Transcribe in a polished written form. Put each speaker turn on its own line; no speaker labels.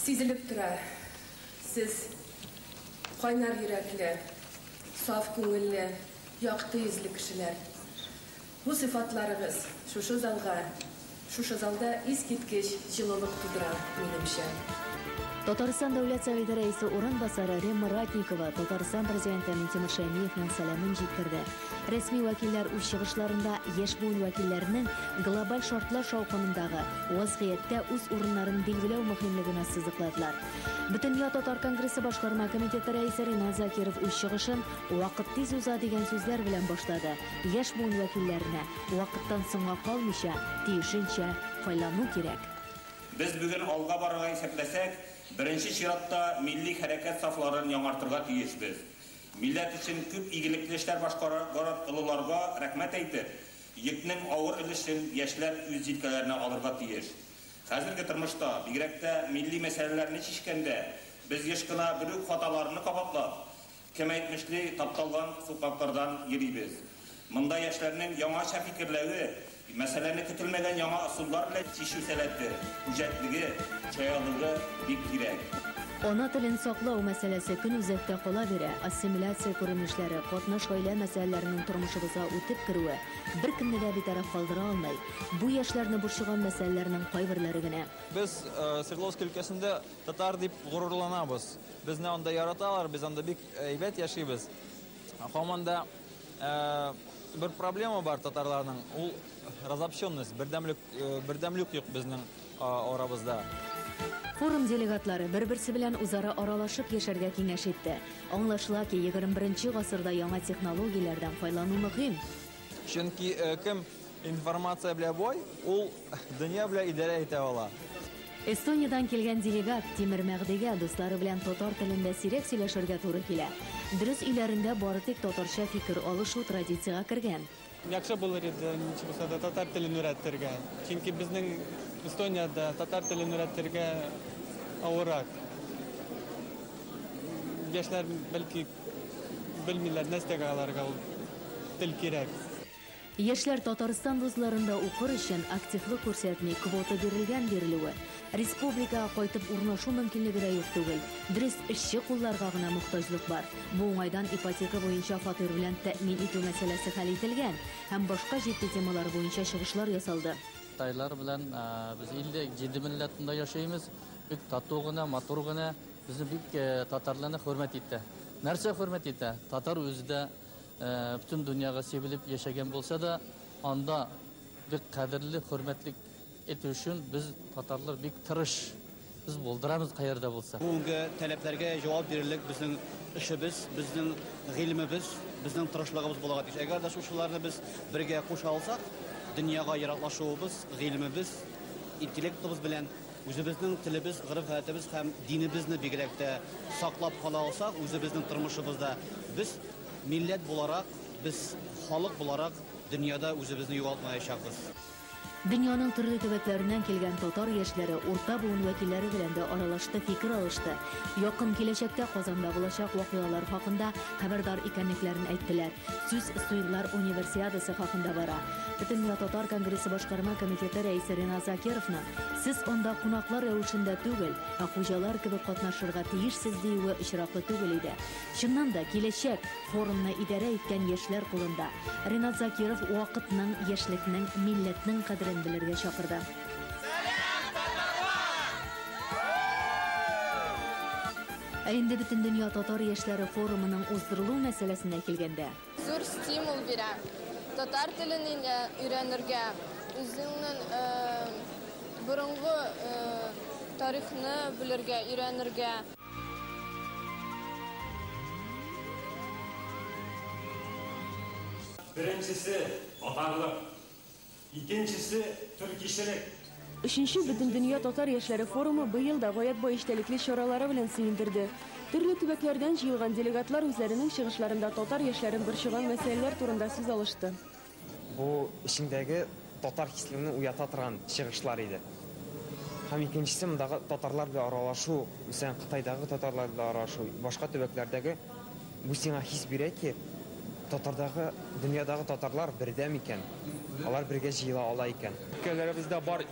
Сизелеп тора. Сез кайнар йөрәкле, саф күңелле, якты йөзле кешеләр. Бу сыйфатларыгыз шушы залда искиткеч җылылык тудыра, минемчә.
Татарстан Дәүләт Советы рәисе урынбасары Ремма Ратникова Татарстан президенты Минтимер Шәймиевнең сәламын җиткерде. Рәсми вәкилләр үз чыгышларында яшь буын вәкилләренең глобаль шартлар шаукымындагы вазгыятьтә үз урыннарын билгеләү мөһимлеген ассызыкладылар. Бөтенья Татар конгрессы башкарма комитеты рәисе Ринат Закиров үз чыгышын «Вакыт тиз уза» дигән сүзләр белән башлады. Яшь буын вәкилләренә вакыттан соңга калмыйча тиешенчә файлану кирәк.
Без бүген алга барырга исәпләсәк, беренче чиратта милли хәрәкәт сафларын яңартырга тиешбез. Милләт өчен күп игелекле эшләр башкарган олыларга рәхмәт әйтеп, йөкнең авыр өлешен яшьләр үз җилкәләренә алырга тиеш. Хәзерге тормышта, бигрәк тә милли мәсьәләләрне чишкәндә, без еш кына бөрек хаталарны кабатлап, кем әйтмешли тапталган сукаклардан йөрибез. Монда яшьләрнең яңача фикерләве, мәсьәләне көтелмәгән яңа ысуллар белән чишү сәләте, үҗәтлеге, чаялыгы бик кирәк.
Ана телен саклау мәсьәләсе көн үзәктә кала бирә. Ассимиляция күренешләре, катнаш гаилә мәсьәләләренең тормышыбызга үтеп керүе беркемне дә битараф калдыра алмый. Бу яшьләрне борчыган мәсьәләләрнең кайберләре генә.
Без Свердловск өлкәсендә татар дип горурланабыз. Безне анда яраталар, без анда бик әйбәт яшибез. Һаманда бер проблема бар татарларның, ул разобщенность, бердәмлек юк безнең арабызда.
Форум делегатлары бер-берсе белән үзара аралашып яшәргә киңәш итте. Аңлашыла ки, 21 гасырда яңа технологияләрдән файдалану мөһим.
Чөнки кем информация белән бай, ул дөнья белән идарә итә ала.
Эстониядән килгән делегат Тимер Мәгъдигә дуслары белән татар телендә сирәк сөйләшергә туры килә. Дөрес өйләрендә бары тик татарча фикер алышу традициягә кергән.
Яхшы булыр иде, ничек булса татар телен өйрәтергә. Чөнки безнең Эстонияда татар телен өйрәтергә авыррак. Яшьләр бәлки белмиләр, нәрсәгә аларга ул тел кирәк.
Яшьләр Татарстан вузларында укыр өчен активлык күрсәтми, квота бирелүе. Республикага кайтып урнашу мөмкинлеге дә юк түгел. Дөрес, эшче кулларга гына мохтаҗлык бар. Бу уңайдан ипотека буенча фатир белән тәэмин итү мәсьәләсе хәл ителгән һәм башка җитди темалар буенча чыгышлар ясалды.
Тайлар белән без 57 милләтендә яшәйбез. Бик тату гына, матур гына, безне бик татарларны хөрмәт итә. Нәрсә хөрмәт итә? Татар үзендә bütün dünyaga sevilip yaşayan bolsa da anda bir kadirli, hürmetli eti üçün biz Tatarlar bik tırış, biz bolduramız qayerda bolsa.
Bugungi talablarga javob berilib bizning ishimiz, bizning ilmimiz, bizning tirishligimiz bo'ladi. Agar da shularni biz birga qo'sha olsak, dunyoga yaratlashuimiz, ilmimiz, intellektimiz bilan o'zimizning tilimiz, urf-odatimiz ham dinimizni belgilakda saqlab qola olsak, o'zimizning turmushimizda biz millet bularak, biz халык bularak dünyada özümüzü yo'qotmayacakız.
Dünyanın türlü төбәкләреннән килгән татар яшьләре урта буын вәкилләре белән дә аралашты, фикер алышты. Якын киләчәктә Казанда булачак вакыйгалар хакында хәбәрдар икәнлекләрен әйттеләр. Сүз Суйрлар универсиадасы хакында бара. Бөтенья Татар конгрессы башкарма комитеты рәисе Ринат Закировның сез анда кунаклар рәвешендә түгел, ә хуҗалар кебек катнашырга тиешсез диюе очраклы түгел иде. Чыннан да киләчәк форумны идарә иткән яшьләр кулында. Ринат Закиров вакытның, яшьлекнең, милләтнең кадерен белергә чакырды. Инде бөтен дөнья татар яшьләре форумының уздырылу мәсьәләсенә килгәндә.
Зур стимул бирә. Татар телен өйрәнергә, үзеңнең борынгы тарихны белергә, өйрәнергә.
Birincisi Tatarlık, ikincisi Türk işçilik.
Üçüncü Bütün Dünya Tatar Яшьләре форумы быел да гаять бай эчтәлекле чаралары белән сөендерде. Төрле төбәкләрдән җыелган делегатлар үзләренең чыгышларында татар яшьләрен борчыган мәсьәләләр турында сүз алышты.
Бу ишендәге татар хислегенә уята торган чыгышлар иде. Һәм икенчесе мондагы татарлар белән аралашу, мәсәлән Кытайдагы татарлар белән аралашу, башка төбәкләрдәге бу сиңа хис бирә ки, Татардагы, дөньядагы татарлар бердәм икән. Алар бергә җыела ала икән.
Өлкәләребездә бар